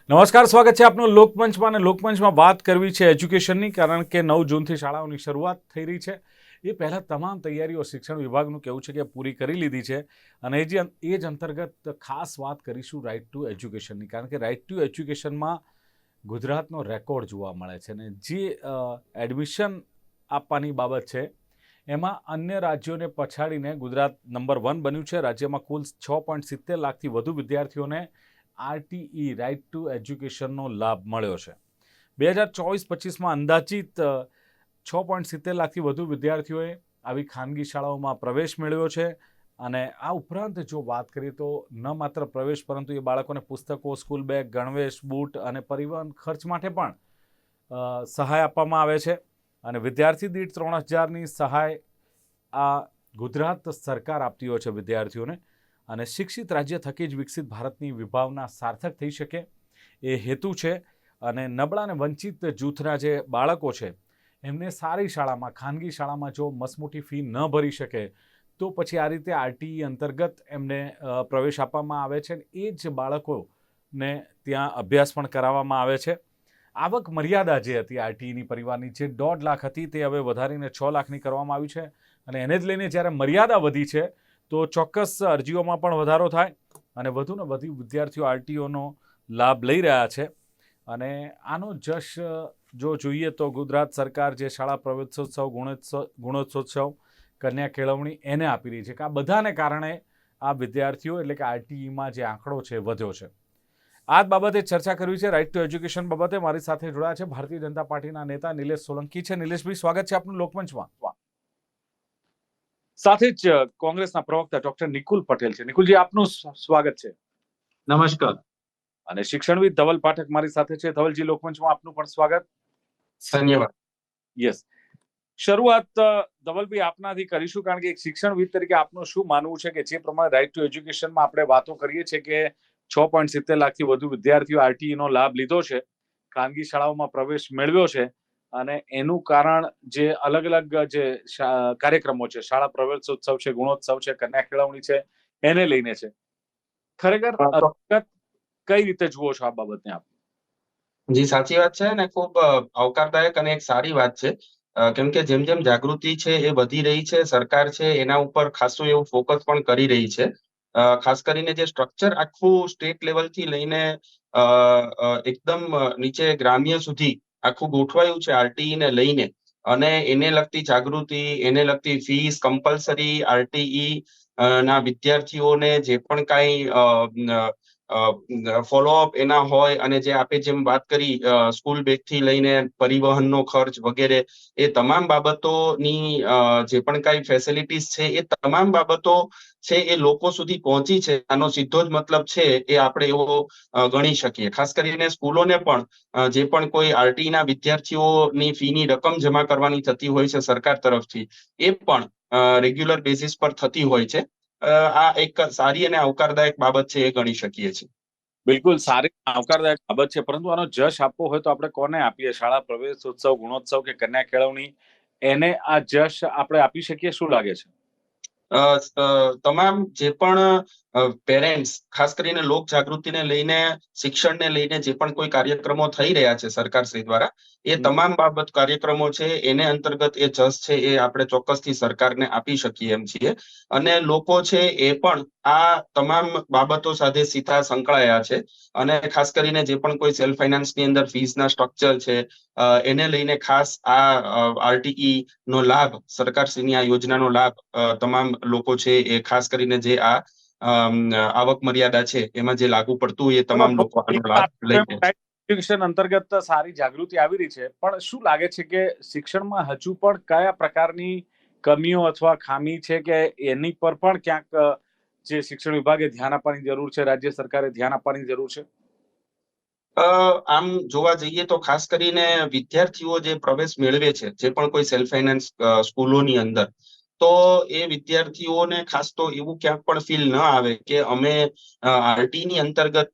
નમસ્કાર, સ્વાગત છે આપનું લોકમંચમાં. અને લોકમંચમાં વાત કરવી છે એજ્યુકેશનની, કારણ કે 9 જૂનથી શાળાઓની શરૂઆત થઈ રહી છે. એ પહેલાં તમામ તૈયારીઓ શિક્ષણ વિભાગનું કહેવું છે કે પૂરી કરી લીધી છે. અને એ જ અંતર્ગત ખાસ વાત કરીશું રાઇટ ટુ એજ્યુકેશનની, કારણ કે રાઇટ ટુ એજ્યુકેશનમાં ગુજરાતનો રેકોર્ડ જોવા મળે છે. અને જે એડમિશન આપવાની બાબત છે એમાં અન્ય રાજ્યોને પછાડીને ગુજરાત નંબર 1 બન્યું છે. રાજ્યમાં કુલ 6.70 લાખથી વધુ વિદ્યાર્થીઓને આરટીઈ રાઇટ ટુ એજ્યુકેશનનો લાભ મળ્યો છે. 2024-25માં અંદાજિત 6.70 લાખથી વધુ વિદ્યાર્થીઓએ આવી ખાનગી શાળાઓમાં પ્રવેશ મેળવ્યો છે. અને આ ઉપરાંત જો વાત કરીએ તો ન માત્ર પ્રવેશ, પરંતુ એ બાળકોને પુસ્તકો, સ્કૂલ બેગ, ગણવેશ, બૂટ અને પરિવહન ખર્ચ માટે પણ સહાય આપવામાં આવે છે. અને વિદ્યાર્થી દીઠ 3,000ની સહાય આ ગુજરાત સરકાર આપતી હોય છે વિદ્યાર્થીઓને. અને શિક્ષિત રાજ્ય થકી જ વિકસિત ભારતની વિભાવના સાર્થક થઈ શકે એ હેતુ છે. અને નબળા અને વંચિત જૂથના જે બાળકો છે એમને સારી શાળામાં, ખાનગી શાળામાં જો મસમોટી ફી ન ભરી શકે તો પછી આ રીતે આરટીઈ અંતર્ગત એમને પ્રવેશ આપવામાં આવે છે. એ જ બાળકોને ત્યાં અભ્યાસ પણ કરાવવામાં આવે છે. આવક મર્યાદા જે હતી આરટીઈની પરિવારની, જે 1.5 લાખ હતી, તે હવે વધારીને 6 લાખની કરવામાં આવી છે. અને એને જ લઈને જ્યારે મર્યાદા વધી છે તો ચોક્કસ અરજીઓમાં પણ વધારો થાય અને વધુને વધુ વિદ્યાર્થીઓ આરટીઓનો લાભ લઈ રહ્યા છે. અને આનો જશ જો જોઈએ તો ગુજરાત સરકાર જે શાળા પ્રવેશોત્સવ, ગુણોત્સવ, કન્યા કેળવણી એને આપી રહી છે કે આ બધાને કારણે આ વિદ્યાર્થીઓ એટલે કે આરટીઈમાં જે આંકડો છે વધ્યો છે. આ બાબતે ચર્ચા કરવી છે રાઇટ ટુ એજ્યુકેશન બાબતે. મારી સાથે જોડાયા છે ભારતીય જનતા પાર્ટીના નેતા નિલેશ સોલંકી છે. નિલેશભાઈ, સ્વાગત છે આપનું લોકમંચમાં. સાથે જ કોંગ્રેસના પ્રવક્તા ડોક્ટર નિકુલ પટેલ છે. નિકુલજી, આપનું સ્વાગત છે. નમસ્કાર. અને શિક્ષણવિદ ધવલ પાઠક મારી સાથે છે. ધવલજી, લોકમંચમાં આપનું પણ સ્વાગત. ધન્યવાદ. યસ. શરૂઆત ધવલભાઈ આપનાથી કરીશું, કારણ કે એક શિક્ષણવિદ તરીકે આપનું શું માનવું છે કે જે પ્રમાણે રાઇટ ટુ એજ્યુકેશનમાં આપણે વાતો કરીએ છીએ કે 6.70 લાખથી વધુ વિદ્યાર્થીઓ આરટીઈનો લાભ લીધો છે, ખાનગી શાળાઓમાં પ્રવેશ મેળવ્યો છે. અને એનું કારણ જે અલગ અલગ જે કાર્યક્રમો છે, શાળા પ્રવેશોત્સવ છે, ગુણોત્સવ છે, કન્યા કેળવણી છે, એને લઈને છે. ખરેખર કઈ રીતે જુઓ છો આ બાબતને આપ? જી, સાચી વાત છે ને ખૂબ આવકારદાયક અને એક સારી વાત છે. કેમ કે જેમ જેમ જાગૃતિ છે એ વધી રહી છે, સરકાર છે એના ઉપર ખાસું એવું ફોકસ પણ કરી રહી છે. ખાસ કરીને જે સ્ટ્રક્ચર આખું સ્ટેટ લેવલથી લઈને એકદમ નીચે ગ્રામ્ય સુધી આખું ગોઠવાયું છે આરટીઈ ને લઈને. અને એને લગતી જાગૃતિ, એને લગતી ફીસ, કમ્પલસરી આરટીઈ ના વિદ્યાર્થીઓને જે પણ કાંઈ ફોલોઅપ એના હોય, અને જે આપે જેમ વાત કરી સ્કૂલ બેગ થી લઈને પરિવહનનો ખર્ચ વગેરે, એ તમામ બાબતોની જે પણ કાંઈ ફેસિલિટીઝ છે એ તમામ બાબતો છે એ લોકો સુધી પહોંચી છે. આનો સીધો જ મતલબ છે એ આપણે એવો ગણી શકીએ. ખાસ કરીને સ્કૂલોને પણ જે પણ કોઈ આરટી ના વિદ્યાર્થીઓની ફીની રકમ જમા કરવાની થતી હોય છે સરકાર તરફથી, એ પણ રેગ્યુલર બેઝિસ પર થતી હોય છે. આ એક સારી અને આવકારદાયક બાબત છે એ ગણી શકીએ છીએ. બિલકુલ સારી આવકારદાયક બાબત છે, પરંતુ આનો જશ આપવો હોય તો આપણે કોને આપીએ? શાળા પ્રવેશોત્સવ, ગુણોત્સવ કે કન્યા કેળવણી, એને આ જશ આપણે આપી શકીએ? શું લાગે છે? તમામ જે પણ પેરેન્ટ્સ, ખાસ કરીને લોક જાગૃતિને લઈને, શિક્ષણને લઈને જે પણ કોઈ કાર્યક્રમો થઈ રહ્યા છે સરકારશ્રી દ્વારા, એ તમામ બાબત કાર્યક્રમો છે એને અંતર્ગત એ જશ છે એ આપણે ચોક્કસથી સરકારને આપી શકીએ એમ છીએ. અને લોકો છે એ પણ આ તમામ બાબતો સાથે સીધા સંકળાયા છે. અને ખાસ કરીને જે પણ કોઈ સેલ્ફ ફાઇનાન્સની અંદર ફીસના સ્ટ્રક્ચર છે, એને લઈને ખાસ આ આરટીઈ નો લાભ, સરકારશ્રીની આ યોજનાનો લાભ તમામ લોકો છે એ ખાસ કરીને જે આ આવક મર્યાદા છે એમાં જે લાગુ પડતું હોય એ તમામ લોકો આનો લાભ લઈ લે છે. શિક્ષણ અંતર્ગત સારી જાગૃતિ આવી રહી છે, પણ શું લાગે છે કે શિક્ષણમાં હજુ પણ કયા પ્રકારની કમીઓ અથવા ખામી છે કે એની પર પણ ક્યાંક જે શિક્ષણ વિભાગે ધ્યાન આપવાની જરૂર છે, રાજ્ય સરકારે ધ્યાન આપવાની જરૂર છે? આમ જોવા જઈએ તો ખાસ કરીને વિદ્યાર્થીઓ જે પ્રવેશ મેળવે છે જે પણ કોઈ સેલ્ફ ફાઇનાન્સ સ્કૂલોની અંદર, તો એ વિદ્યાર્થીઓને ખાસ તો એવું ક્યાંક પણ ફીલ ન આવે કે અમે આરટી ની અંતર્ગત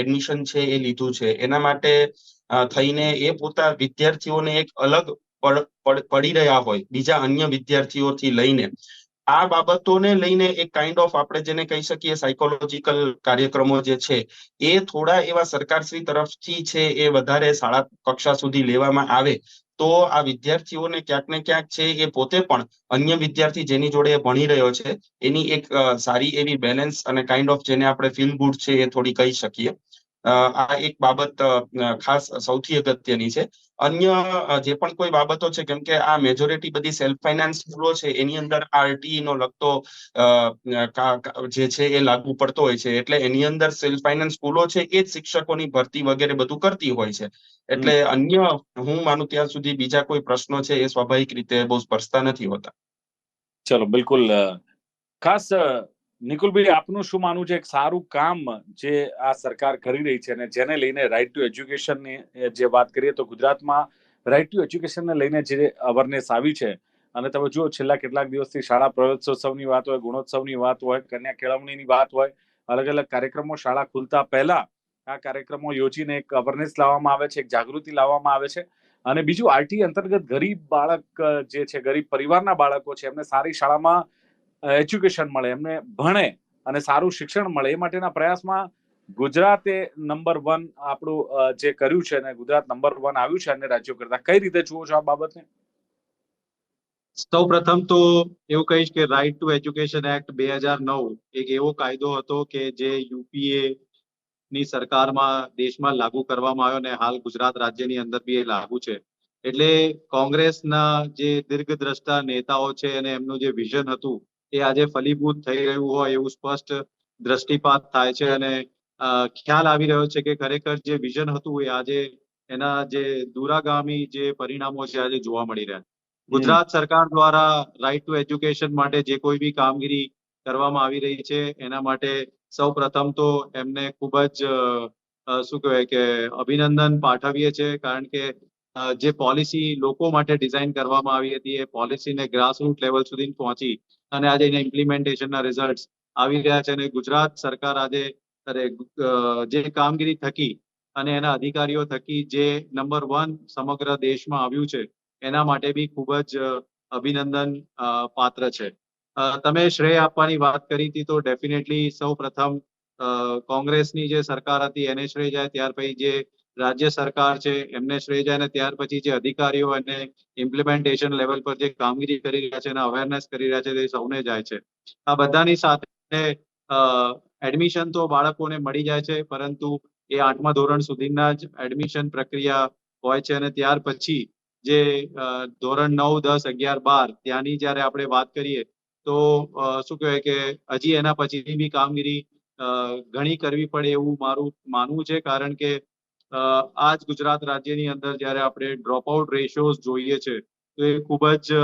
એડમિશન છે એ લીધું છે, એના માટે થઈને એ પોતા વિદ્યાર્થીઓને એક અલગ પડી રહ્યા હોય બીજા અન્ય વિદ્યાર્થીઓથી લઈને. આ બાબતોને લઈને એક કાઇન્ડ ઓફ આપણે જેને કહી શકીએ સાયકોલોજીકલ કાર્યક્રમો જે છે એ થોડા એવા સરકારશ્રી તરફથી છે એ વધારે શાળા કક્ષા સુધી લેવામાં આવે તો આ વિદ્યાર્થીઓને ક્યાંક ને ક્યાંક છે એ પોતે પણ અન્ય વિદ્યાર્થી જેની જોડે એ ભણી રહ્યો છે એની એક સારી એવી બેલેન્સ અને કાઇન્ડ ઓફ જેને આપણે ફીલ ગુડ છે એ થોડી કહી શકીએ. આ એક બાબત ખાસ સૌથી અગત્યની છે. અન્ય જે પણ કોઈ બાબતો છે કેમ કે આ મેજોરિટી બધી સેલ્ફ ફાઇનાન્સ સ્કૂલો છે એની અંદર આરટીઈ નો લગતો જે છે એ લાગુ પડતો હોય છે એટલે એની અંદર સેલ્ફ ફાઇનાન્સ સ્કૂલો છે એ જ શિક્ષકોની ભરતી વગેરે બધું કરતી હોય છે. એટલે અન્ય હું માનું ત્યાં સુધી બીજા કોઈ પ્રશ્નો છે એ સ્વાભાવિક રીતે બહુ સ્પર્શતા નથી હોતા. ચલો બિલકુલ. ખાસ નિકુલભાઈ, આપનું શું માનવું છે? એક સારું કામ જે આ સરકાર કરી રહી છે અને જેને લઈને રાઇટ ટુ એજ્યુકેશનની જે વાત કરીએ તો ગુજરાતમાં રાઇટ ટુ એજ્યુકેશનને લઈને જે અવેરનેસ આવી છે અને તમે જુઓ છેલ્લા કેટલાક દિવસથી શાળા પ્રવેશોત્સવની વાત હોય, ગુણોત્સવની વાત હોય, કન્યા કેળવણીની વાત હોય, અલગ અલગ કાર્યક્રમો શાળા ખુલતા પહેલા આ કાર્યક્રમો યોજીને એક અવેરનેસ લાવવામાં આવે છે, એક જાગૃતિ લાવવામાં આવે છે. અને બીજું આરટી અંતર્ગત ગરીબ બાળક જે છે, ગરીબ પરિવારના બાળકો છે, એમને સારી શાળામાં એજ્યુકેશન મળે, એમને ભણે અને સારું શિક્ષણ મળે એ માટેના પ્રયાસમાં ગુજરાતે નંબર 1 આપણું જે કર્યું છે અને ગુજરાત નંબર 1 આવ્યું છે અન્ય રાજ્યો કરતા. કઈ રીતે જુઓ છો આ બાબતને? સૌ પ્રથમ તો એવું કહીશ કે રાઇટ ટુ એજ્યુકેશન એક્ટ 2009 એક એવો કાયદો હતો કે જે યુપીએ ની સરકારમાં દેશમાં લાગુ કરવામાં આવ્યો અને હાલ ગુજરાત રાજ્યની અંદર બી એ લાગુ છે. એટલે કોંગ્રેસના જે દીર્ઘદ્રષ્ટા નેતાઓ છે અને એમનું જે વિઝન હતું એ આજે ફલીભૂત થઈ રહ્યું હોય એવું સ્પષ્ટ દ્રષ્ટિપાત થાય છે અને ખ્યાલ આવી રહ્યો છે કે ખરેખર જે વિઝન હતું એ આજે એના જે દૂરાગામી જે પરિણામો છે આજે જોવા મળી રહ્યા. ગુજરાત સરકાર દ્વારા રાઇટ ટુ એજ્યુકેશન માટે જે કોઈ બી કામગીરી કરવામાં આવી રહી છે એના માટે સૌ પ્રથમ તો એમને ખૂબ જ શું કહેવાય કે અભિનંદન પાઠવીએ છીએ કારણ કે જે પોલિસી લોકો માટે ડિઝાઇન કરવામાં આવી હતી એ પોલિસીને ગ્રાસરૂટ લેવલ સુધી પહોંચી અને આજે એના ઇમ્પ્લિમેન્ટેશનના રિઝલ્ટ આવી રહ્યા છે અને ગુજરાત સરકાર આજે જે કામગીરી થકી અને એના અધિકારીઓ થકી જે નંબર 1 સમગ્ર દેશમાં આવ્યું છે એના માટે બી ખૂબ જ અભિનંદન પાત્ર છે. તમે શ્રેય આપવાની વાત કરી હતી તો ડેફિનેટલી સૌ પ્રથમ કોંગ્રેસની જે સરકાર હતી એને શ્રેય જાય, ત્યાર પછી જે રાજ્ય સરકાર છે એમને શ્રેય જાય અને ત્યાર પછી જે અધિકારીઓ અને ઇમ્પ્લિમેન્ટેશન લેવલ પર જે કામગીરી કરી રહ્યા છે અને અવેરનેસ કરી રહ્યા છે તે સૌને જાય છે. આ બધાની સાથે એડમિશન તો બાળકોને મળી જાય છે પરંતુ એ 8મા ધોરણ સુધીના જ એડમિશન પ્રક્રિયા હોય છે અને ત્યાર પછી જે ધોરણ 9, 10, 11, 12 ત્યાંની જયારે આપણે વાત કરીએ તો શું કહેવાય કે હજી એના પછીની બી કામગીરી ઘણી કરવી પડે એવું મારું માનવું છે કારણ કે આજ ગુજરાત રાજ્યની અંદર જયારે આપણે ડ્રોપ આઉટ રેશિયોઝ જોઈએ છે તો એ ખૂબ જ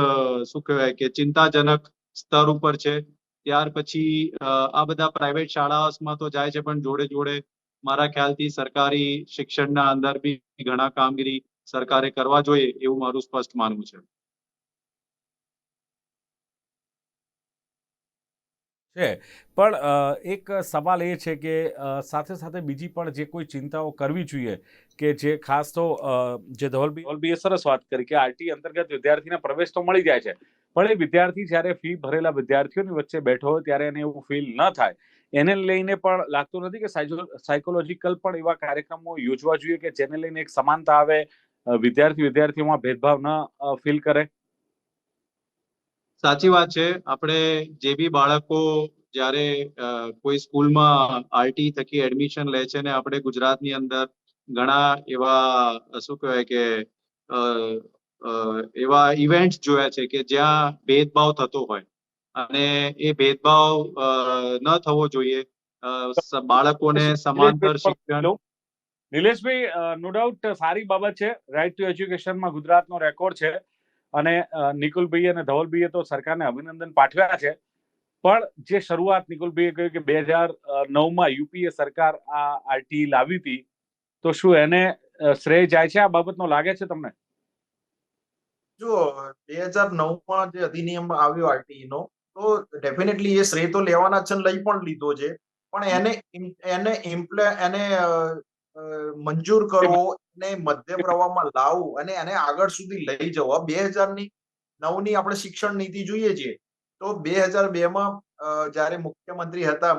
શું કહેવાય કે ચિંતાજનક સ્તર ઉપર છે. ત્યાર પછી આ બધા પ્રાઇવેટ શાળાઓમાં તો જાય છે પણ જોડે જોડે મારા ખ્યાલથી સરકારી શિક્ષણના અંદર બી ઘણા કામગીરી સરકારે કરવા જોઈએ એવું મારું સ્પષ્ટ માનવું છે. પણ એક સવાલ એ છે કે સાથે સાથે બીજી પણ જે કોઈ ચિંતાઓ કરવી જોઈએ કે જે ખાસ તો જે ધવલભાઈએ સરસ વાત કરી કે આરટી અંતર્ગત વિદ્યાર્થીને પ્રવેશ તો મળી જાય છે પણ એ વિદ્યાર્થી જ્યારે ફી ભરેલા વિદ્યાર્થીઓની વચ્ચે બેઠો હોય ત્યારે એને એવું ફીલ ન થાય એને લઈને પણ લાગતું નથી કે સાયકોલોજીકલ પણ એવા કાર્યક્રમો યોજવા જોઈએ કે જેને લઈને એક સમાનતા આવે, વિદ્યાર્થીઓમાં ભેદભાવ ન ફીલ કરે? સાચી વાત છે. આપણે જે બી બાળકો જ્યારે કોઈ સ્કૂલમાં આરટી થકી એડમિશન લે છે ને આપણે ગુજરાતની અંદર ઘણા એવા શું કહેવાય કે એવા ઇવેન્ટ્સ જોયા છે કે જ્યાં ભેદભાવ થતો હોય અને એ ભેદભાવ ન થવો જોઈએ. બાળકોને સમાંતર શિક્ષણ. નિલેશભાઈ, નો ડાઉટ સારી બાબત છે. રાઇટ ટુ એજ્યુકેશનમાં ગુજરાતનો રેકોર્ડ છે અને નિકુલભાઈ અને ધવલભાઈએ તો સરકારને અભિનંદન પાઠવ્યા છે પણ જે શરૂઆત નિકુલભાઈએ કહ્યું કે 2009માં યુપીએ સરકાર આ આરટી લાવી હતી તો શું એને શ્રેય જાય છે? આ બાબતનો લાગે છે તમને? જો 2009માં જે અધિનિયમ આવ્યો આરટીઈ નો તો ડેફિનેટલી એ શ્રેય તો લેવાના છે, લઈ પણ લીધો છે પણ એને મંજૂર કરવો, એને મધ્ય પ્રવાહમાં લાવવું અને એને આગળ સુધી લઈ જવો. 2009ની આપણે શિક્ષણ નીતિ જોઈએ છીએ તો 2002માં જ્યારે મુખ્યમંત્રી હતા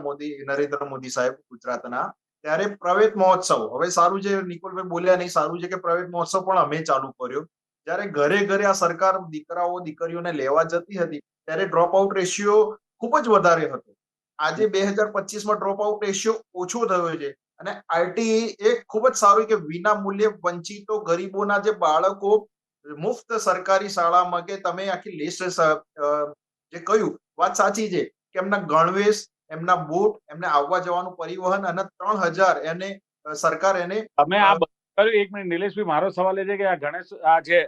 નરેન્દ્ર મોદી સાહેબ ગુજરાતના, ત્યારે પ્રવેશ મહોત્સવ, હવે સારું છે નિકુલભાઈ બોલ્યા નહીં, સારું છે કે પ્રવેશ મહોત્સવ પણ અમે ચાલુ કર્યો. જ્યારે ઘરે ઘરે આ સરકાર દીકરાઓ દીકરીઓને લેવા જતી હતી ત્યારે ડ્રોપ આઉટ રેશિયો ખૂબ જ વધારે હતો. આજે 2025માં ડ્રોપ આઉટ રેશિયો ઓછો થયો છે. અને આરટી એ ખૂબ જ સારું કે વિના મૂલ્યે વંચિતો ગરીબોના જે બાળકો મુફ્ત સરકારી શાળામાં, કે તમે આખી લિસ્ટ જે કહ્યું વાત સાચી છે કે એમના ગણવેશ, એમના બૂટ, એમને આવવા જવાનું પરિવહન અને 3000 એને સરકાર એને તમે આ કર્યું. એક મિનિટ નિલેશભાઈ, મારો સવાલ એ છે કે આ ગણેશ આ જે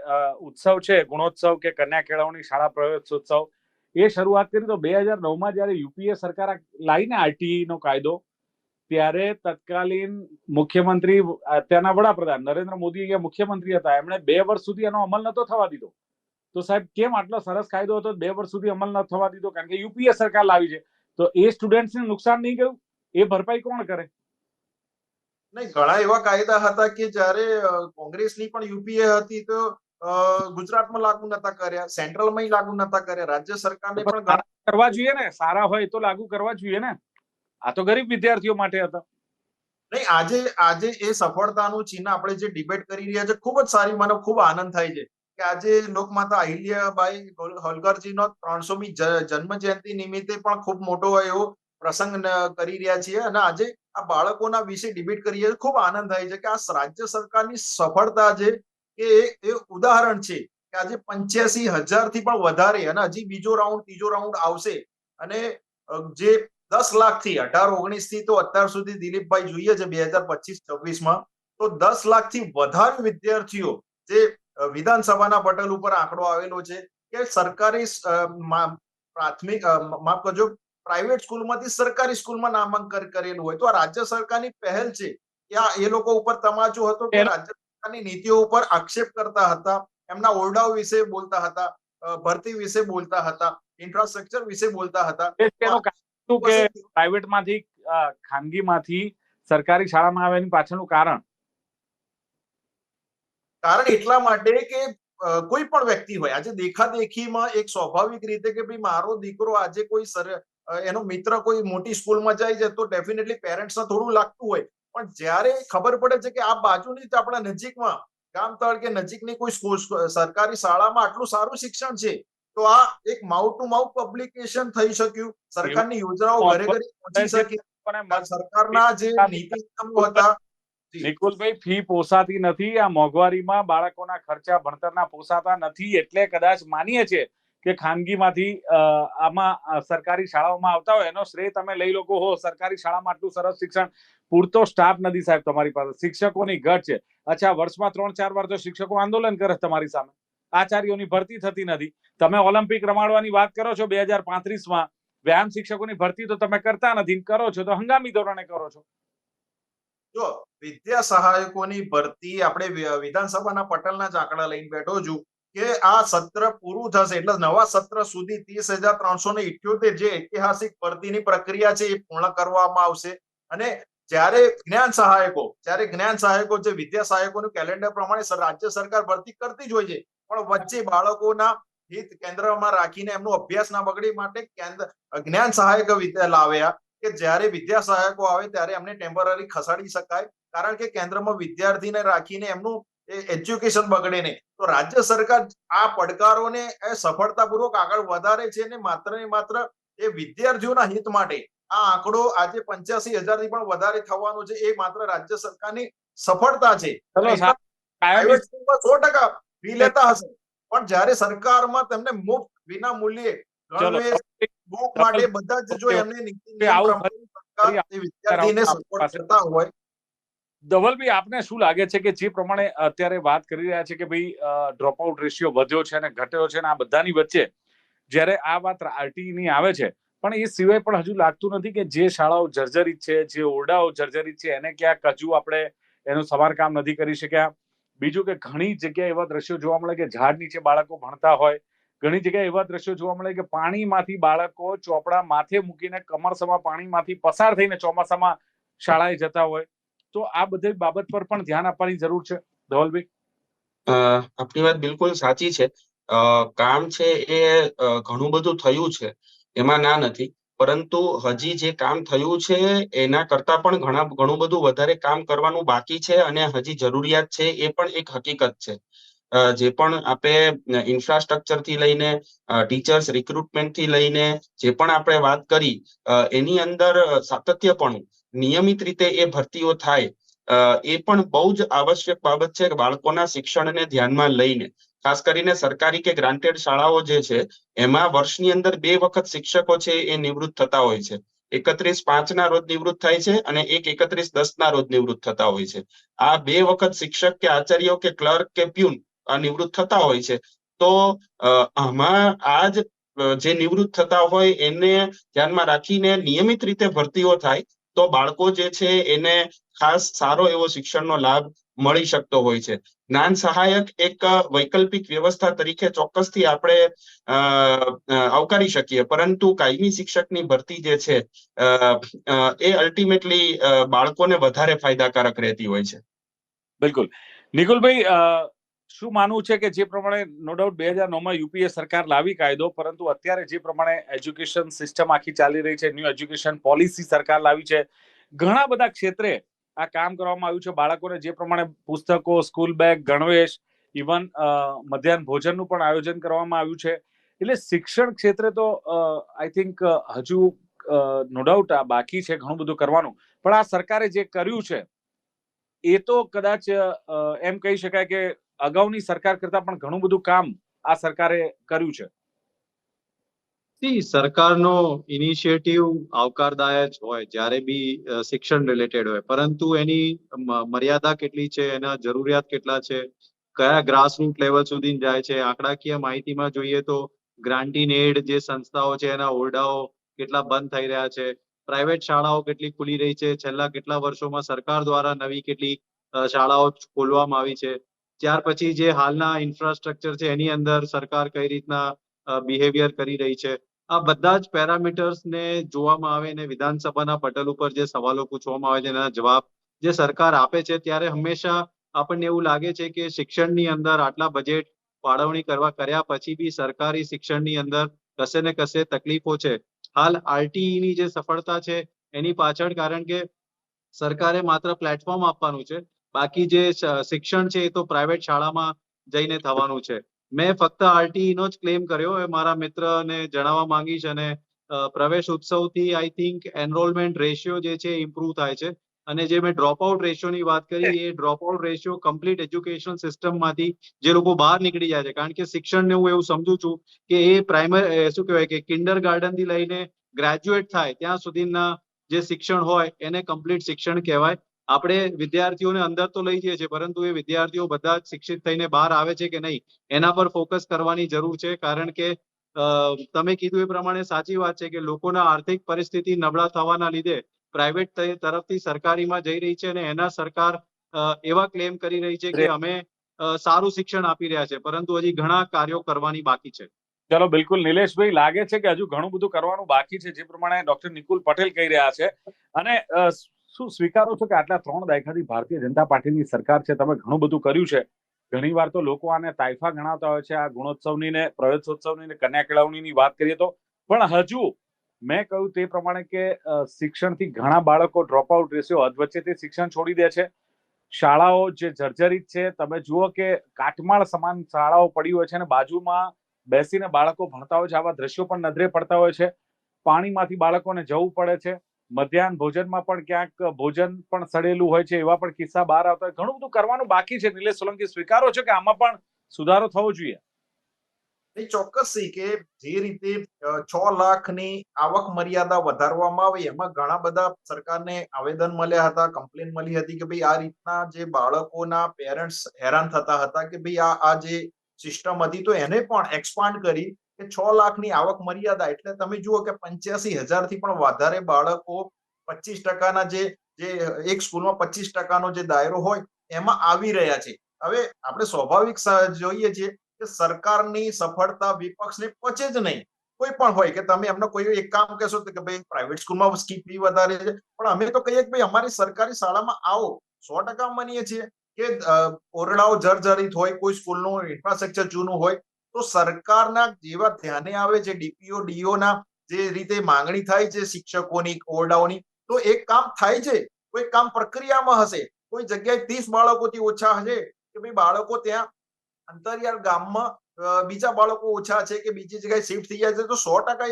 ઉત્સવ છે, ગુણોત્સવ કે કન્યા કેળવણી શાળા પ્રવેશોત્સવ, એ શરૂઆત કરી તો 2009માં જયારે યુપીએ સરકાર લાવીને આરટીઈ નો કાયદો, ત્યારે તત્કાલીન મુખ્યમંત્રી અત્યારના વડાપ્રધાન નરેન્દ્ર મોદી મુખ્યમંત્રી હતા, એમણે 2 વર્ષ સુધી એનો અમલ નતો થવા દીધો. તો સાહેબ કેમ આટલો સરસ કાયદો હતો 2 વર્ષ સુધી અમલ ન થવા દીધો? કારણ કે યુપીએ સરકાર લાવી છે, તો એ સ્ટુડન્ટ્સને નુકસાન નહીં ગયું, એ ભરપાઈ કોણ કરે? નહીં, ઘણા એવા કાયદા હતા કે જ્યારે કોંગ્રેસની પણ યુપીએ હતી તો ગુજરાતમાં લાગુ નતા કર્યા, સેન્ટ્રલમાં લાગુ નતા કર્યા, રાજ્ય સરકારને પણ કરવા જોઈએ ને, સારા હોય તો લાગુ કરવા જોઈએ ને. આ તો ગરીબ વિદ્યાર્થીઓ માટે હતા. નહીં, આજે એ સફળતાનું ચિહ્ન આપણે જે ડિબેટ કરી રહ્યા છે, ખૂબ જ સારી, મને ખૂબ આનંદ થાય છે કે આજે લોકમાતા અહિલ્યાબાઈ હોલકરજીનો 300મી જન્મ જયંતિ નિમિત્તે પણ ખૂબ મોટો એવો પ્રસંગ કરી રહ્યા છીએ અને આજે આ બાળકોના વિશે ડિબેટ કરીએ, ખૂબ આનંદ થાય છે કે આ રાજ્ય સરકારની સફળતા છે કે એ ઉદાહરણ છે કે આજે 85,000 થી પણ વધારે, અને હજી બીજો રાઉન્ડ ત્રીજો રાઉન્ડ આવશે, અને જે 10 લાખથી 18-19 થી તો અત્યાર સુધી દિલીપભાઈ જોઈએ છે 2025-26માં તો 10 લાખથી વધારે વિદ્યાર્થીઓ, જે વિધાનસભાના પટલ ઉપર આંકડો આવેલો છે કે સરકારી પ્રાથમિક માફ કરજો પ્રાઇવેટ સ્કૂલમાંથી સરકારી સ્કૂલમાં નામાંકન કરેલું હોય, તો આ રાજ્ય સરકારની પહેલ છે કે એ લોકો ઉપર તમાચો હતો કે રાજ્ય સરકારની નીતિઓ ઉપર આક્ષેપ કરતા હતા, એમના ઓરડાઓ વિશે બોલતા હતા, ભરતી વિશે બોલતા હતા, ઇન્ફ્રાસ્ટ્રક્ચર વિશે બોલતા હતા. કે પ્રાઇવેટમાંથી ખાનગીમાંથી સરકારી શાળામાં આવે એની પાછળનું કારણ એટલા માટે કે કોઈ પણ વ્યક્તિ હોય, આજે દેખાદેખીમાં એક સ્વાભાવિક રીતે કે ભાઈ મારો દીકરો આજે કોઈ એનો મિત્ર કોઈ મોટી સ્કૂલમાં જાય છે તો ડેફિનેટલી પેરેન્ટ્સને થોડું લાગતું હોય, પણ જ્યારે ખબર પડે છે કે આ બાજુની આપણા નજીકમાં ગામતળ કે નજીકની કોઈ સ્કૂલ સરકારી શાળામાં આટલું સારું શિક્ષણ છે, તો આ એક માઉથ ટુ માઉથ પબ્લિકેશન થઈ શક્યું, સરકારની યોજનાઓ ઘરે ઘરે પહોંચી શકી, સરકારના જે નીતિ નિયમો હતા. નિકુલભાઈ, ફી પોસાતી નથી, આ મોંઘવારીમાં બાળકોના ખર્ચા ભણતરના પોસાતા નથી, એટલે કદાચ માનીએ છીએ કે ખાનગીમાંથી આમાં સરકારી શાળાઓમાં આવતા હોય એનો શ્રેય તમે લઈ લોકો હો. સરકારી શાળામાં આટલું સરસ શિક્ષણ, પૂરતો સ્ટાફ નથી સાહેબ તમારી પાસે, શિક્ષકોની ઘટ છે. અચ્છા, વર્ષમાં 3-4 વાર તો શિક્ષકો આંદોલન કરે તમારી સામે, આચાર્યોની ભરતી થતી નથી. તમે ઓલિમ્પિક રમાડવાની વાત કરો છો 2035માં, વ્યાયામ શિક્ષકોની ભરતી તો તમે કરતા નથી, કરો છો તો હંગામી ધોરણે કરો છો. જો વિદ્યા સહાયકોની ભરતી, આપણે વિધાનસભાના પટલના જ આંકડા લઈને બેઠો છું કે આ સત્ર પૂરું થશે એટલે નવા સત્ર સુધી 30,378 જે ઐતિહાસિક ભરતીની પ્રક્રિયા છે એ પૂર્ણ કરવામાં આવશે. અને જ્યારે જ્ઞાન સહાયકો જે વિદ્યા સહાયકોનું કેલેન્ડર પ્રમાણે રાજ્ય સરકાર ભરતી કરતી જ હોય છે, પણ વચ્ચે બાળકોના હિત કેન્દ્રમાં રાખીને એમનો અભ્યાસ ના બગડે માટે જ્ઞાન સહાયક લાવ્યા કે જ્યારે વિદ્યા સહાયકો આવે ત્યારે એમને ટેમ્પરરી ખસાડી શકાય, કારણ કે કેન્દ્રમાં વિદ્યાર્થીને રાખીને એમનું એજ્યુકેશન બગડે નહીં. તો રાજ્ય સરકાર આ પડકારોને સફળતાપૂર્વક આગળ વધારે છે અને માત્ર ને માત્ર એ વિદ્યાર્થીઓના હિત માટે આ આંકડો આજે 85,000 થી પણ વધારે થવાનો છે, એ માત્ર રાજ્ય સરકારની સફળતા છે. પ્રાઇવેટ સ્કૂલમાં 100% ફી લેતા હશે, પણ જ્યારે સરકારમાં તેમને મુફ્ત વિના મૂલ્યે બુક માટે બધા જ જો એમને નીતિ નિયમ પ્રમાણે વિદ્યાર્થીને સપોર્ટ કરતા હોય. ધવલભાઈ, આપને શું લાગે છે કે જે પ્રમાણે અત્યારે વાત કરી રહ્યા છે કે ભાઈ ડ્રોપ આઉટ રેશિયો વધ્યો છે અને ઘટ્યો છે, અને આ બધાની વચ્ચે જ્યારે આ વાત આરટીઈ ની આવે છે, પણ એ સિવાય પણ હજુ લાગતું નથી કે જે શાળાઓ જર્જરિત છે, જે ઓરડાઓ જર્જરિત છે, એને ક્યાંક હજુ આપણે એનું સમારકામ નથી કરી શક્યા. બીજું કે ઘણી જગ્યાએ એવા દ્રશ્યો જોવા મળે કે ઝાડ નીચે બાળકો ભણતા હોય, ઘણી જગ્યાએ એવા દ્રશ્યો જોવા મળે કે પાણીમાંથી બાળકો ચોપડા માથે મૂકીને કમરસમાં પાણીમાંથી પસાર થઈને ચોમાસામાં શાળાએ જતા હોય. તો આ બધી બાબત પર પણ ધ્યાન આપવાની જરૂર છે ધવલભાઈ. આપની વાત બિલકુલ સાચી છે. કામ છે એ ઘણું બધું થયું છે, એમાં ના નથી. પરંતુ હજી જે કામ થયું છે એના કરતાં પણ ઘણું બધું વધારે કામ કરવાનું બાકી છે અને હજી જરૂરિયાત છે એ પણ એક હકીકત છે. જે પણ આપણે ઇન્ફ્રાસ્ટ્રક્ચરથી લઈને ટીચર્સ રિક્રુટમેન્ટથી લઈને જે પણ આપણે વાત કરી, એની અંદર સાતત્યપણું નિયમિત રીતે એ ભરતીઓ થાય, એ પણ બહુ જ આવશ્યક બાબત છે બાળકોના શિક્ષણને ધ્યાનમાં લઈને. ખાસ કરીને સરકારી કે ગ્રાન્ટેડ શાળાઓ જે છે એમાં વર્ષની અંદર 2 વખત શિક્ષકો છે એ નિવૃત્ત થતા હોય છે. 31/5 રોજ નિવૃત્ત થાય છે અને એક 31/10 રોજ નિવૃત્ત થતા હોય છે. આ 2 વખત શિક્ષક કે આચાર્યો કે ક્લર્ક કે પ્યુન નિવૃત્ત થતા હોય છે. તો આમાં જે નિવૃત્ત થતા હોય એને ધ્યાનમાં રાખીને નિયમિત રીતે ભરતીઓ થાય તો બાળકો જે છે એને ખાસ સારો એવો શિક્ષણનો લાભ મળી શકતો હોય છે. જ્ઞાન સહાયક એક વૈકલ્પિક વ્યવસ્થા તરીકે ચોક્કસથી આપણે આવકારી શકીએ, પરંતુ કાયમી શિક્ષકની ભરતી જે છે એ અલ્ટિમેટલી બાળકોને વધારે ફાયદાકારક રહેતી હોય છે. બિલકુલ. નિકુલભાઈ, શું માનવું છે કે જે પ્રમાણે નો ડાઉટ 2009માં યુપીએ સરકાર લાવી કાયદો, પરંતુ અત્યારે જે પ્રમાણે એજ્યુકેશન સિસ્ટમ આખી ચાલી રહી છે, ન્યૂ એજ્યુકેશન પોલિસી સરકાર લાવી છે, ઘણા બધા ક્ષેત્રે આ કામ કરવામાં આવ્યું છે. બાળકોને જે પ્રમાણે પુસ્તકો, સ્કૂલ બેગ, ગણવેશ, ઇવન મધ્યાહન ભોજનનું પણ આયોજન કરવામાં આવ્યું છે. એટલે શિક્ષણ ક્ષેત્રે તો આઈ થિંક હજુ નો ડાઉટ આ બાકી છે ઘણું બધું કરવાનું, પણ આ સરકારે જે કર્યું છે એ તો કદાચ એમ કહી શકાય કે અગાઉની સરકાર કરતા પણ ઘણું બધું કામ આ સરકારે કર્યું છે. સરકારનો ઇનિશિયેટિવ આવકારદાયક હોય જ્યારે બી શિક્ષણ રિલેટેડ હોય, પરંતુ એની મર્યાદા કેટલી છે, એના જરૂરિયાત કેટલા છે, કયા ગ્રાસરૂટ લેવલ સુધી જાય છે. આંકડાકીય માહિતીમાં જોઈએ તો ગ્રાન્ટ ઇન એડ જે સંસ્થાઓ છે એના ઓરડાઓ કેટલા બંધ થઈ રહ્યા છે, પ્રાઇવેટ શાળાઓ કેટલી ખુલી રહી છે, છેલ્લા કેટલા વર્ષોમાં સરકાર દ્વારા નવી કેટલી શાળાઓ ખોલવામાં આવી છે, ત્યાર પછી જે હાલના ઇન્ફ્રાસ્ટ્રક્ચર છે એની અંદર સરકાર કઈ રીતના બિહેવિયર કરી રહી છે. આ બધા જ પેરામીટર્સને જોવામાં આવે અને વિધાનસભાના પટલ ઉપર જે સવાલો પૂછવામાં આવે છે એના જવાબ જે સરકાર આપે છે, ત્યારે હંમેશા આપણને એવું લાગે છે કે શિક્ષણની અંદર આટલા બજેટ ફાળવણી કર્યા પછી બી સરકારી શિક્ષણની અંદર કશે ને કશે તકલીફો છે. હાલ આરટીઈની જે સફળતા છે એની પાછળ કારણ કે સરકારે માત્ર પ્લેટફોર્મ આપવાનું છે, બાકી જે શિક્ષણ છે એ તો પ્રાઇવેટ શાળામાં જઈને થવાનું છે. મેં ફક્ત આરટીઈ નો જ ક્લેમ કર્યો, એ મારા મિત્રને જણાવવા માંગીશ. અને પ્રવેશ ઉત્સવથી આઈ થિંક એનરોલમેન્ટ રેશિયો જે છે ઇમ્પ્રુવ થાય છે. અને જે મેં ડ્રોપ આઉટ રેશિયોની વાત કરી, એ drop out ratio complete education સિસ્ટમમાંથી જે લોકો બહાર નીકળી જાય છે, કારણ કે શિક્ષણને હું એવું સમજુ છું કે એ શું કહેવાય કે કિન્ડર ગાર્ડન થી લઈને ગ્રેજ્યુએટ થાય ત્યાં સુધીના જે શિક્ષણ હોય એને કમ્પ્લીટ શિક્ષણ કહેવાય. આપણે વિદ્યાર્થીઓને અંદર તો લઈ જઈએ છીએ, પરંતુ એ વિદ્યાર્થીઓ બધા જ શિક્ષિત થઈને બહાર આવે છે કે નહીં એના પર ફોકસ કરવાની જરૂર છે. કારણ કે તમે કીધું એ પ્રમાણે સાચી વાત છે કે લોકોના આર્થિક પરિસ્થિતિ નબળા થવાના લીધે પ્રાઇવેટ તરફથી સરકારીમાં જઈ રહી છે, અને એના સરકાર એવા ક્લેમ કરી રહી છે કે અમે સારું શિક્ષણ આપી રહ્યા છે, પરંતુ હજી ઘણા કાર્યો કરવાની બાકી છે. ચલો, બિલકુલ. નિલેશભાઈ, લાગે છે કે હજુ ઘણું બધું કરવાનું બાકી છે, જે પ્રમાણે ડોક્ટર નિકુલ પટેલ કહી રહ્યા છે. અને શું સ્વીકારો છો કે આટલા 3 દાયકાથી ભારતીય જનતા પાર્ટીની સરકાર છે, તમે ઘણું બધું કર્યું છે? ઘણી વાર તો લોકો આને તાઇફા ગણાવતા હોય છે, આ ગુણોત્સવની ને પ્રવેશોત્સવની ને કન્યા કેળવણીની વાત કરીએ તો, પણ હજુ મેં કહ્યું તે પ્રમાણે કે શિક્ષણથી ઘણા બાળકો ડ્રોપ આઉટ રેશિયો અધવચ્ચેથી શિક્ષણ છોડી દે છે. શાળાઓ જે જર્જરિત છે, તમે જુઓ કે કાટમાળ સમાન શાળાઓ પડી હોય છે અને બાજુમાં બેસીને બાળકો ભણતા હોય છે. આવા દ્રશ્યો પણ નજરે પડતા હોય છે. પાણીમાંથી બાળકોને જવું પડે છે. મધ્યાહન ભોજનમાં પણ ક્યાંક ભોજન પણ સડેલું હોય છે, એવા પણ કિસ્સા બહાર આવતા હોય. ઘણું બધું કરવાનું બાકી છે. નિલેશ સોલંકી, સ્વીકારો છો કે આમાં પણ સુધારો થવો જોઈએ? ચોક્કસ કે જે રીતે 6 લાખની આવક મર્યાદા વધારવામાં આવી, એમાં ઘણા બધા સરકારને આવેદન મળ્યા હતા, કમ્પ્લેન મળી હતી કે ભાઈ આ રીતના જે બાળકોના પેરેન્ટ્સ હેરાન થતા હતા કે ભાઈ આ જે સિસ્ટમ હતી તો એને પણ એક્સપાન્ડ કરી કે 6 લાખની આવક મર્યાદા એટલે તમે જુઓ કે 85,000 થી પણ વધારે બાળકો 25%ના જે એક સ્કૂલમાં 25%નો જે દાયરો હોય એમાં આવી રહ્યા છે. હવે આપણે સ્વાભાવિક જોઈએ છીએ કે સરકારની સફળતા વિપક્ષને પચે જ નહીં. કોઈ પણ હોય કે તમે એમને કોઈ એક કામ કહેશો કે ભાઈ પ્રાઇવેટ સ્કૂલમાં ફી વધારે છે, પણ અમે તો કહીએ કે ભાઈ અમારી સરકારી શાળામાં આવો. 100% માનીએ છીએ કે ઓરડાઓ જર્જરિત હોય, કોઈ સ્કૂલનું ઇન્ફ્રાસ્ટ્રક્ચર જૂનું હોય તો સરકારના જેવા ધ્યાને આવે છે ડીપીઓ ડીઓના જે રીતે માંગણી થાય છે શિક્ષકોની ઓરડાઓની, તો એક કામ થાય છે, કોઈ કામ પ્રક્રિયામાં હશે, કોઈ જગ્યાએ 30 બાળકોથી ઓછા હશે કે ભાઈ બાળકો ત્યાં અંતરિયાળ ગામમાં બીજા બાળકો ઓછા છે કે બીજી જગ્યાએ શિફ્ટ થઈ જાય છે, તો 100%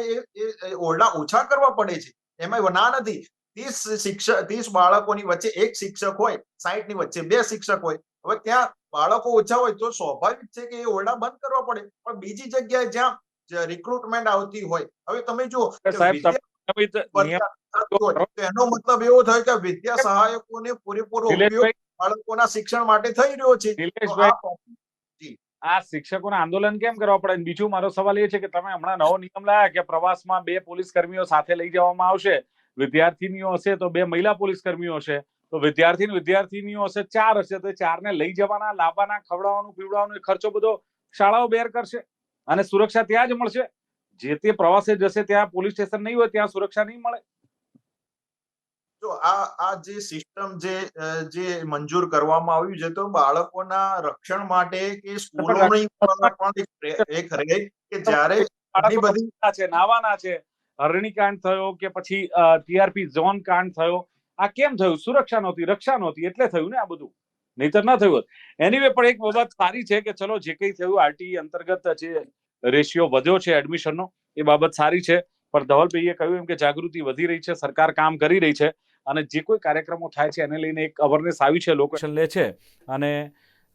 એ ઓરડા ઓછા કરવા પડે છે. એમાં ના નથી. 30 બાળકોની વચ્ચે એક શિક્ષક હોય, 60 ની વચ્ચે 2 શિક્ષક હોય, હવે ત્યાં બાળકો ઓછા હોય તો સ્વાભાવિક છે કે એ ઓરડા બંધ કરવા પડે. પણ બીજી જગ્યાએ જ્યાં રિક્રુટમેન્ટ આવતી હોય, હવે તમે જુઓ કે સાહેબ, વિદ્યા તમે નિયમ થતું હોય તો એનો મતલબ એવો થાય કે વિદ્યા સહાયકોને પૂરેપૂરો ઉપયોગ નિલેશભાઈ, બાળકોના શિક્ષણ માટે થઈ રહ્યો છે. તો નિલેશભાઈ, આ આ શિક્ષકોના આંદોલન કેમ કરવા પડે? અને બીજું મારો સવાલ એ છે કે તમે હમણાં નવો નિયમ લાયા કે પ્રવાસમાં 2 પોલીસ કર્મીઓ સાથે લઈ જવામાં આવશે. વિદ્યાર્થીનીઓ હશે તો 2 મહિલા પોલીસ કર્મીઓ હશે, તો વિદ્યાર્થીનીઓ હશે 4 હશે, તો 4 ને લઈ જવાના, લાવવાના, ખવડાવવાનું, પીવડાવવાનું એ ખર્ચો બધો શાળાઓ બેર કરશે અને સુરક્ષા ત્યાં જ મળશે. જે તે પ્રવાસે જશે ત્યાં પોલીસ સ્ટેશન નહીં હોય, ત્યાં સુરક્ષા નહીં મળે. જો આ જે સિસ્ટમ જે મંજૂર કરવામાં આવ્યું છે તો બાળકોના રક્ષણ માટે કે સ્કૂલોની પણ એક રહે કે જ્યારે ઘણી બધી છે, નાવાના છે, હરણીકાંડ થયો કે પછી ટીઆરપી ઝોન કાંડ થયો, આ કેમ થયું? સુરક્ષા નહોતી, રક્ષા નહોતી, એટલે થયું ને આ બધું, નહીતર ના થયું. એનીવે, પણ એક બાબત સારી છે કે ચલો જે કંઈ થયું આરટીઈ અંતર્ગત જે રેશિયો વધ્યો છે એડમિશનનો, એ બાબત સારી છે. પણ ધવલભાઈએ કહ્યું એમ કે જાગૃતિ વધી રહી છે, સરકાર કામ કરી રહી છે અને જે કોઈ કાર્યક્રમો થાય છે એને લઈને એક અવેરનેસ આવી છે, લોકો લે છે. અને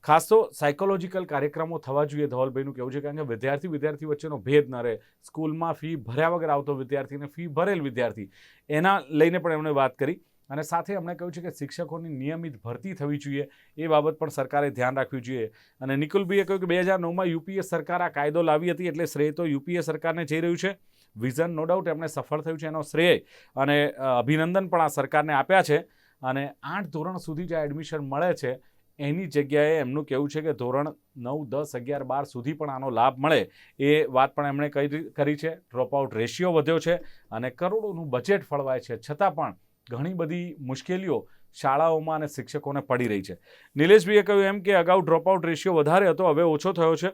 ખાસ તો સાયકોલોજીકલ કાર્યક્રમો થવા જોઈએ, ધવલભાઈનું કહેવું છે. કારણ કે વિદ્યાર્થી વચ્ચેનો ભેદ ન રહે. સ્કૂલમાં ફી ભર્યા વગર આવતો વિદ્યાર્થી અને ફી ભરેલ વિદ્યાર્થી, એના લઈને પણ એમણે વાત કરી. અને સાથે એમણે કહ્યું છે કે શિક્ષકોની નિયમિત ભરતી થવી જોઈએ, એ બાબત પણ સરકારે ધ્યાન રાખવી જોઈએ. અને નિકુલભાઈએ કહ્યું કે 2009માં યુપીએ સરકાર આ કાયદો લાવી હતી, એટલે શ્રેય તો યુપીએ સરકારને જઈ રહ્યું છે. વિઝન નો ડાઉટ એમણે સફળ થયું છે, એનો શ્રેય અને અભિનંદન પણ આ સરકારને આપ્યા છે. અને 8 ધોરણ સુધી જે એડમિશન મળે છે એની જગ્યાએ એમનું કહેવું છે કે ધોરણ 9, 10, 11, 12 સુધી પણ આનો લાભ મળે, એ વાત પણ એમણે કરી છે. ડ્રોપઆઉટ રેશિયો વધ્યો છે અને કરોડોનું બજેટ ફળવાય છે, છતાં પણ ઘણી બધી મુશ્કેલીઓ શાળાઓમાં અને શિક્ષકોને પડી રહી છે. નિલેશભાઈએ કહ્યું એમ કે અગાઉ ડ્રોપઆઉટ રેશિયો વધારે હતો, હવે ઓછો થયો છે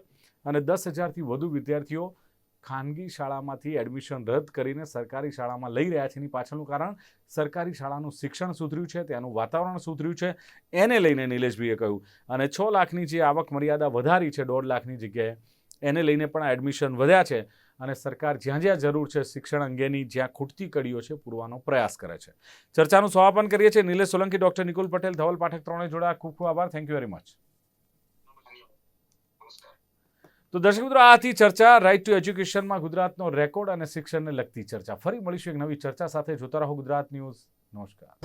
અને 10,000થી વધુ વિદ્યાર્થીઓ ખાનગી શાળામાંથી એડમિશન રદ કરીને સરકારી શાળામાં લઈ રહ્યા છે. એની પાછળનું કારણ સરકારી શાળાનું શિક્ષણ સુધર્યું છે, ત્યાંનું વાતાવરણ સુધર્યું છે, એને લઈને નિલેશભાઈએ કહ્યું. અને 6 લાખની જે આવક મર્યાદા વધારી છે 1.5 લાખની જગ્યાએ, એને લઈને પણ એડમિશન વધ્યા છે. અને સરકાર જ્યાં જ્યાં જરૂર છે શિક્ષણ અંગેની, જ્યાં ખૂટતી કડીઓ છે, પૂરવાનો પ્રયાસ કરે છે. ચર્ચાનું સમાપન કરીએ છીએ. નિલેશ સોલંકી, ડોક્ટર નિકુલ પટેલ, ધવલ પાઠક ત્રણે જોડા ખૂબ ખૂબ આભાર. Thank you very much. તો દર્શક મિત્રો, આ હતી ચર્ચા, રાઇટ ટુ એજ્યુકેશનમાં ગુજરાતનો રેકોર્ડ અને શિક્ષણને લગતી ચર્ચા. ફરી મળીશું એક નવી ચર્ચા સાથે. જોતા રહો ગુજરાત ન્યૂઝ. નમસ્કાર.